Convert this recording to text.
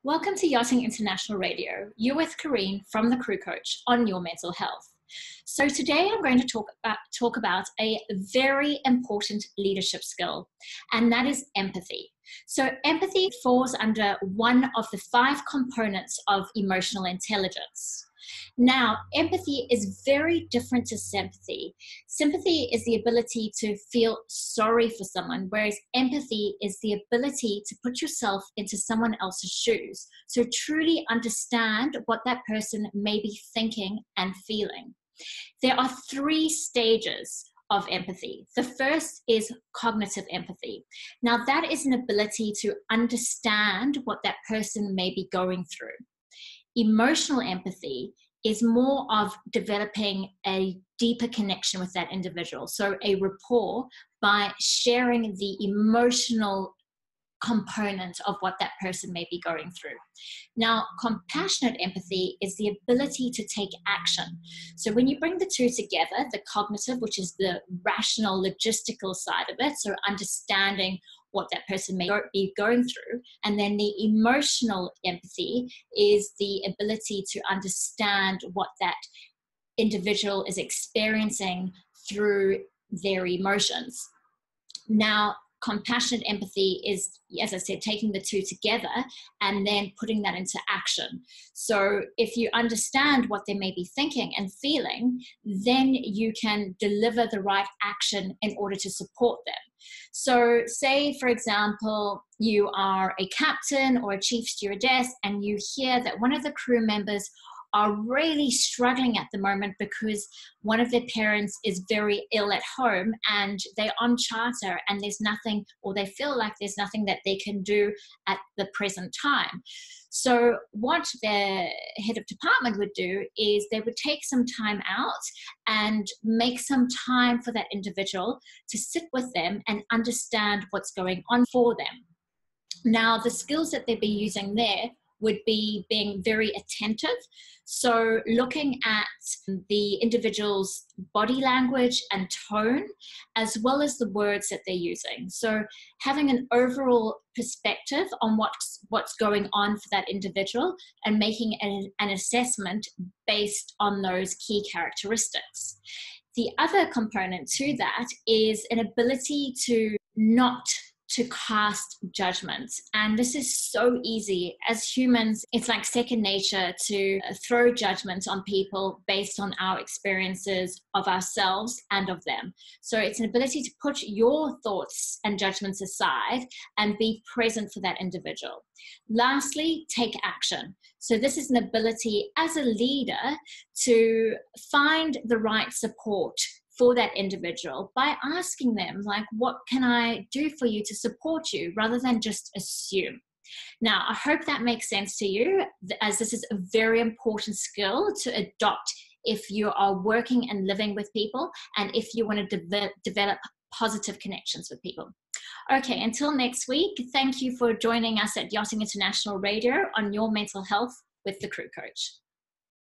Welcome to Yachting International Radio. You're with Kareen from the Crew Coach on your mental health. So today I'm going to talk about a very important leadership skill, and that is empathy. So empathy falls under one of the 5 components of emotional intelligence. Now, empathy is very different to sympathy. Sympathy is the ability to feel sorry for someone, whereas empathy is the ability to put yourself into someone else's shoes. So truly understand what that person may be thinking and feeling. There are 3 stages of empathy. The first is cognitive empathy. Now, that is an ability to understand what that person may be going through. Emotional empathy is more of developing a deeper connection with that individual. So a rapport by sharing the emotional component of what that person may be going through. Now, compassionate empathy is the ability to take action. So when you bring the 2 together, the cognitive, which is the rational, logistical side of it, so understanding what that person may be going through, and then the emotional empathy is the ability to understand what that individual is experiencing through their emotions. Now, compassionate empathy is, as I said, taking the 2 together and then putting that into action. So if you understand what they may be thinking and feeling, then you can deliver the right action in order to support them. So say, for example, you are a captain or a chief stewardess and you hear that one of the crew members are really struggling at the moment because one of their parents is very ill at home and they're on charter and there's nothing, or they feel like there's nothing that they can do at the present time. So what the head of department would do is they would take some time out and make some time for that individual to sit with them and understand what's going on for them. Now, the skills that they'd be using there would be being very attentive. So looking at the individual's body language and tone, as well as the words that they're using. So having an overall perspective on what's going on for that individual and making an assessment based on those key characteristics. The other component to that is an ability to not to cast judgments. And this is so easy. As humans, it's like second nature to throw judgments on people based on our experiences of ourselves and of them. So it's an ability to put your thoughts and judgments aside and be present for that individual. Lastly, take action. So this is an ability as a leader to find the right support for that individual by asking them, like, what can I do for you to support you, rather than just assume. Now, I hope that makes sense to you, as this is a very important skill to adopt if you are working and living with people and if you want to develop positive connections with people. Okay, until next week, thank you for joining us at Yachting International Radio on your mental health with the Crew Coach.